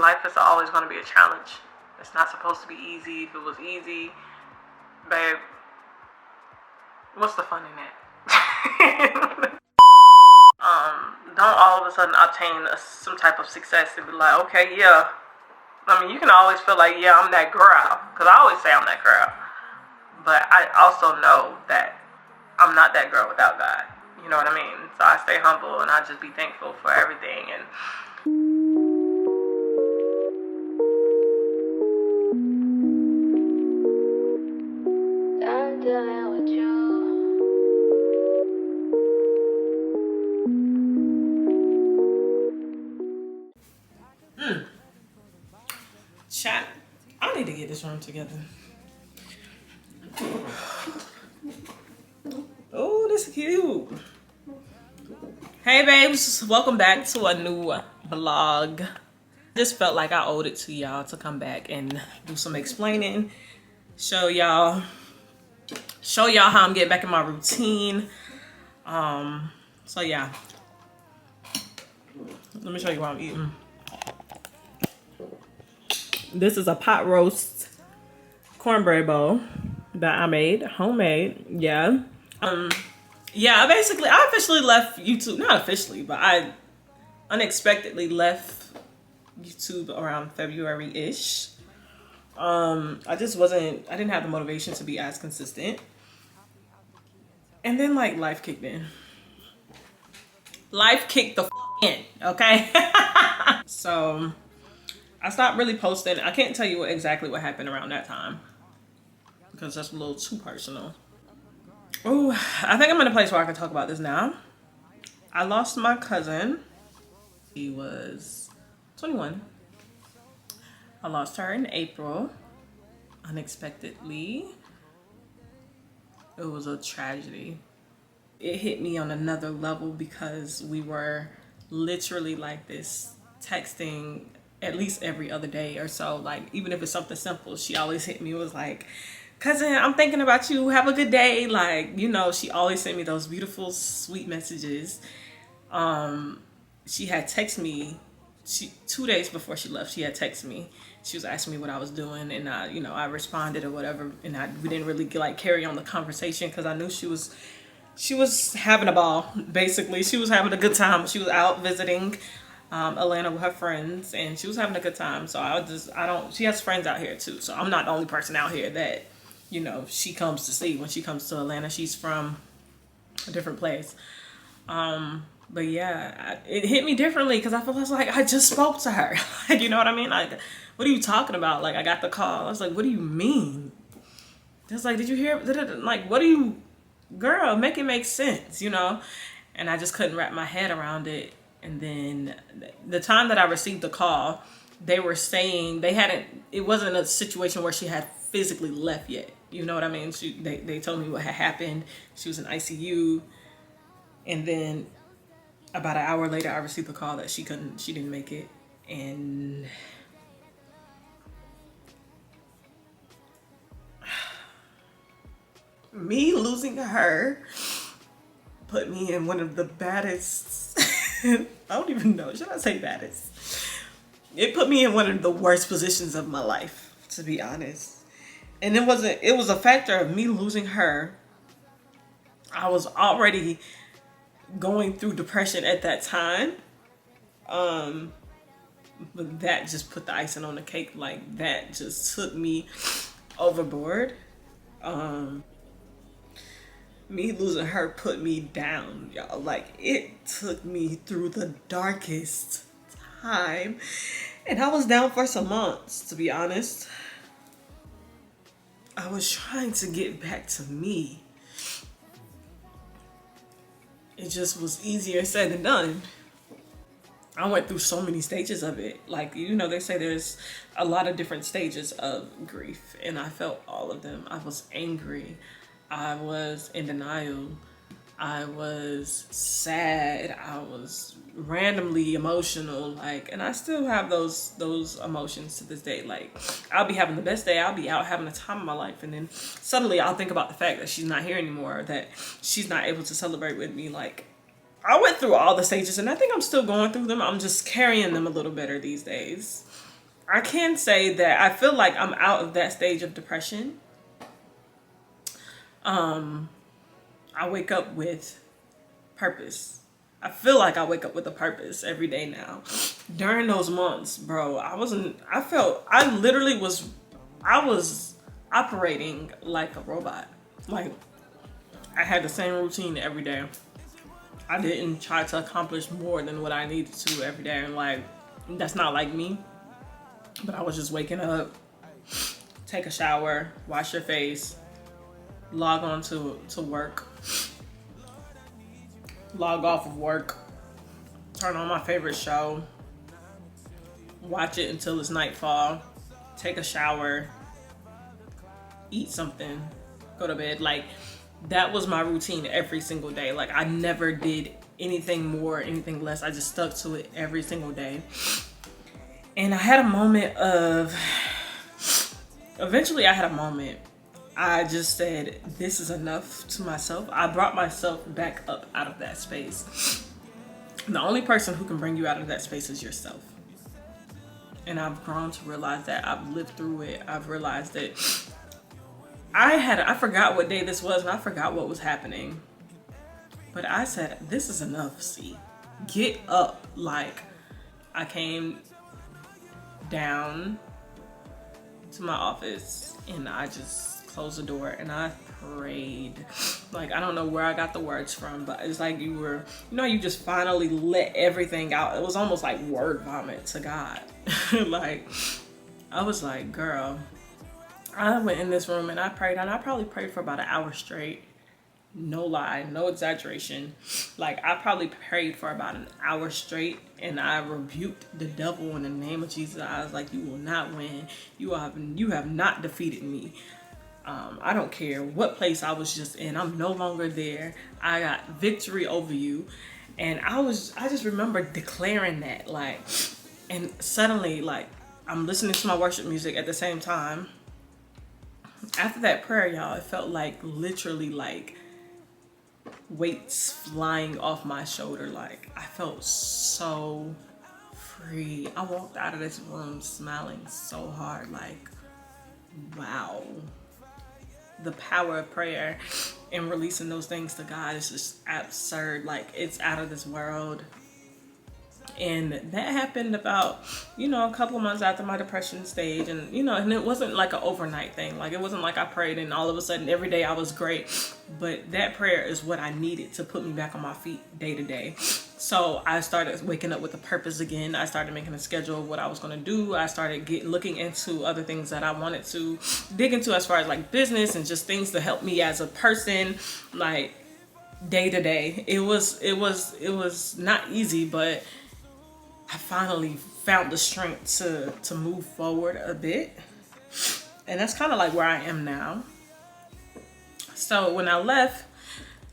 Life is always going to be a challenge. It's not supposed to be easy. If it was easy, babe, what's the fun in that? Don't all of a sudden obtain some type of success and be like, okay, yeah. I mean, you can always feel like, yeah, I'm that girl. Because I always say I'm that girl. But I also know that I'm not that girl without God. You know what I mean? So I stay humble and I just be thankful for everything. And chat, I need to get this room together. Oh, this is cute. Hey babes, welcome back to a new vlog. Just felt like I owed it to y'all to come back and do some explaining, show y'all how I'm getting back in my routine. So yeah, let me show you what I'm eating. This is a pot roast cornbread bowl that I made, homemade. Yeah. Yeah, I officially left YouTube. Not officially, but I unexpectedly left YouTube around February-ish. I didn't have the motivation to be as consistent. And then like life kicked in. Life kicked the in, okay? So I stopped really posting. I can't tell you exactly what happened around that time because that's a little too personal. Oh, I think I'm in a place where I can talk about this now. I lost my cousin. He was 21. I lost her in April, unexpectedly. It was a tragedy. It hit me on another level because we were literally like this, texting at least every other day or so. Like, even if it's something simple, she always hit me, was like, cousin, I'm thinking about you, have a good day. Like, you know, she always sent me those beautiful, sweet messages. She had texted me 2 days before she left. She had texted me. She was asking me what I was doing, and I responded or whatever. And we didn't really like carry on the conversation because I knew she was having a ball. Basically, she was having a good time. She was out visiting Atlanta with her friends, and she was having a good time. So she has friends out here too. So I'm not the only person out here that, you know, she comes to see when she comes to Atlanta. She's from a different place. But yeah, it hit me differently because I felt like I just spoke to her. Like, you know what I mean? Like, what are you talking about? Like, I got the call. I was like, what do you mean? It's like, did you hear? Like, what do you, girl, make it make sense, you know? And I just couldn't wrap my head around it. And then the time that I received the call, they were saying it wasn't a situation where she had physically left yet. You know what I mean? They told me what had happened. She was in ICU. And then about an hour later, I received a call that she didn't make it. And me losing her put me in one of the baddest, I don't even know, should I say baddest? It put me in one of the worst positions of my life, to be honest. And it was a factor of me losing her. I was already going through depression at that time. But that just put the icing on the cake. Like, that just took me overboard. Me losing her put me down, y'all. Like, it took me through the darkest time. And I was down for some months, to be honest. I was trying to get back to me. It just was easier said than done. I went through so many stages of it. Like, you know, they say there's a lot of different stages of grief, and I felt all of them. I was angry. I was in denial. I was sad. I was randomly emotional. Like, and I still have those emotions to this day. Like, I'll be having the best day. I'll be out having the time of my life, and then suddenly I'll think about the fact that she's not here anymore, that she's not able to celebrate with me. Like, I went through all the stages, and I think I'm still going through them. I'm just carrying them a little better these days. I can say that I feel like I'm out of that stage of depression. I wake up with purpose. I feel like I wake up with a purpose every day now. During those months, bro, I literally I was operating like a robot. Like, I had the same routine every day. I didn't try to accomplish more than what I needed to every day. And like, that's not like me. But I was just waking up, take a shower, wash your face, log on to work, log off of work, turn on my favorite show, watch it until it's nightfall, take a shower, eat something, go to bed. Like, that was my routine every single day. Like, I never did anything more, anything less. I just stuck to it every single day. And I had a moment of, eventually I had a moment. I just said, this is enough to myself. I brought myself back up out of that space. The only person who can bring you out of that space is yourself. And I've grown to realize that. I've lived through it. I've realized that I forgot what day this was and I forgot what was happening. But I said, this is enough, see. Get up. Like, I came down to my office and I just closed the door and I prayed. Like, I don't know where I got the words from, but it's like you just finally let everything out. It was almost like word vomit to God. Like, I was like, girl, I went in this room and I prayed, and I probably prayed for about an hour straight. No lie, no exaggeration. Like, I probably prayed for about an hour straight and I rebuked the devil in the name of Jesus. I was like, you will not win. You have not defeated me. I don't care what place I was just in. I'm no longer there. I got victory over you. And I just remember declaring that, like, and suddenly, like, I'm listening to my worship music at the same time. After that prayer, y'all, it felt like literally like weights flying off my shoulder. Like, I felt so free. I walked out of this room smiling so hard. Like, wow. The power of prayer and releasing those things to God is just absurd. Like, it's out of this world. And that happened about, a couple of months after my depression stage. And, and it wasn't like an overnight thing. Like, it wasn't like I prayed and all of a sudden every day I was great. But that prayer is what I needed to put me back on my feet day to day. So I started waking up with a purpose again. I started making a schedule of what I was going to do. I started looking into other things that I wanted to dig into as far as like business and just things to help me as a person, like day to day. It was not easy, but I finally found the strength to move forward a bit. And that's kind of like where I am now. So when I left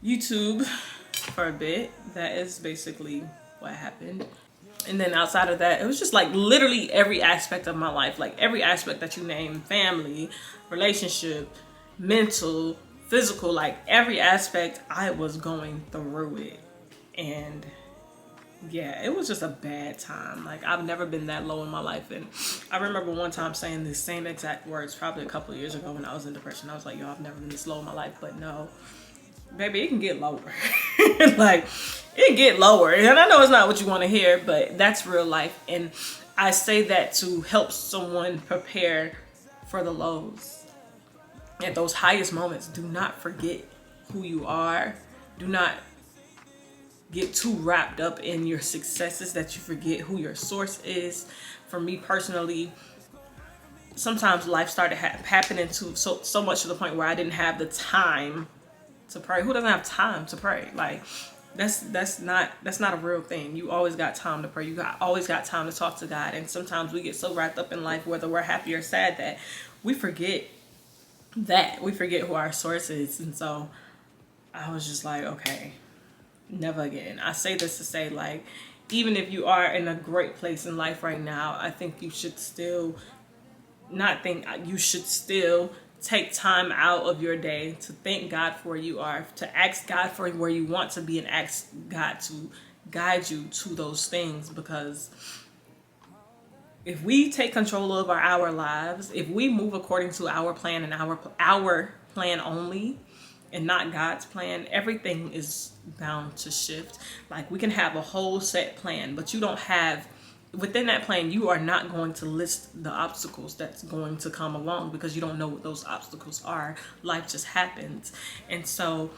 YouTube for a bit, that is basically what happened. And then outside of that, it was just like literally every aspect of my life, like every aspect that you name: family, relationship, mental, physical, like every aspect, I was going through it. And yeah, it was just a bad time. Like, I've never been that low in my life. And I remember one time saying the same exact words probably a couple of years ago when I was in depression. I was like, yo, I've never been this low in my life. But no, baby, it can get lower. Like, it can get lower. And I know it's not what you want to hear, but that's real life. And I say that to help someone prepare for the lows. At those highest moments, do not forget who you are. Do not get too wrapped up in your successes that you forget who your source is. For me personally, sometimes life started happening to so much to the point where I didn't have the time to pray. Who doesn't have time to pray? Like, that's not a real thing. You always got time to pray. Always got time to talk to God. And sometimes we get so wrapped up in life, whether we're happy or sad, that we forget who our source is. And so I was just like, okay, never again. I say this to say, like, even if you are in a great place in life right now, I think you should still take time out of your day to thank God for where you are, to ask God for where you want to be, and ask God to guide you to those things. Because If we take control of our lives, if we move according to our plan and our plan only and not God's plan, everything is bound to shift. Like, we can have a whole set plan, but you don't have, within that plan, you are not going to list the obstacles that's going to come along, because you don't know what those obstacles are. Life just happens. And so,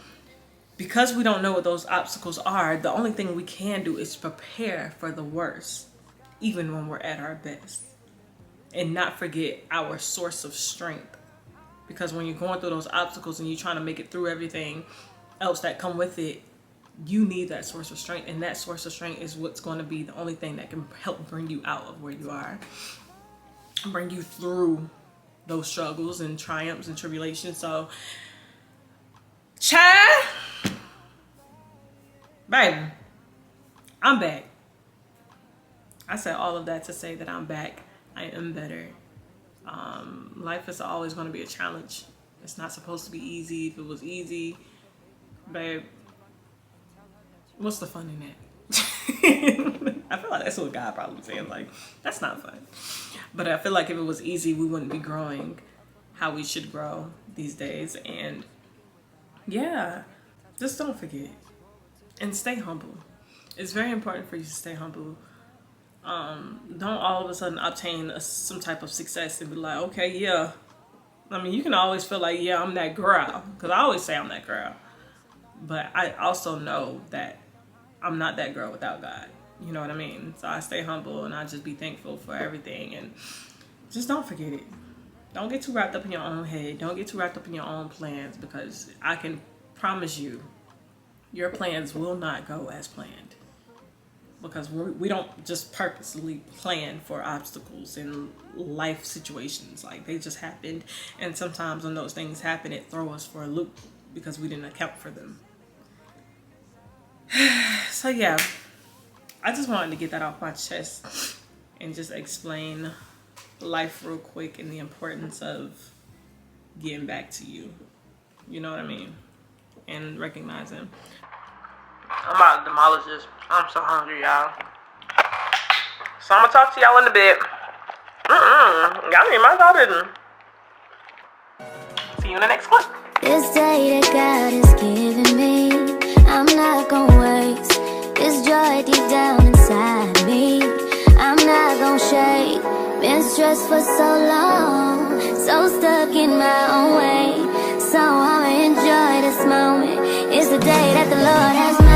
because we don't know what those obstacles are, the only thing we can do is prepare for the worst, even when we're at our best, and not forget our source of strength. Because when you're going through those obstacles and you're trying to make it through everything else that come with it, you need that source of strength. And that source of strength is what's going to be the only thing that can help bring you out of where you are, bring you through those struggles and triumphs and tribulations. So, child, baby, I'm back. I said all of that to say that I'm back. I am better. Life is always going to be a challenge. It's not supposed to be easy. If it was easy, babe, what's the fun in that? I feel like that's what God probably was saying. Like, that's not fun. But I feel like if it was easy, we wouldn't be growing how we should grow these days. And yeah, just don't forget and stay humble. It's very important for you to stay humble. Don't all of a sudden obtain some type of success and be like, okay, yeah. I mean, you can always feel like, yeah, I'm that girl. Because I always say I'm that girl. But I also know that I'm not that girl without God. You know what I mean? So I stay humble and I just be thankful for everything. And just don't forget it. Don't get too wrapped up in your own head. Don't get too wrapped up in your own plans. Because I can promise you, your plans will not go as planned. Because we don't just purposely plan for obstacles in life situations. Like, they just happened. And sometimes when those things happen, it throws us for a loop because we didn't account for them. So yeah, I just wanted to get that off my chest and just explain life real quick and the importance of getting back to you. You know what I mean? And recognizing. I'm about to demolish this. I'm so hungry, y'all. So I'm gonna talk to y'all in a bit. Y'all need my business. See you in the next clip. This day that God has given me, I'm not gonna waste this joy deep down inside me. I'm not gonna shake. Been stressed for so long, so stuck in my own way. So I'ma enjoy this moment. It's the day that the Lord has made.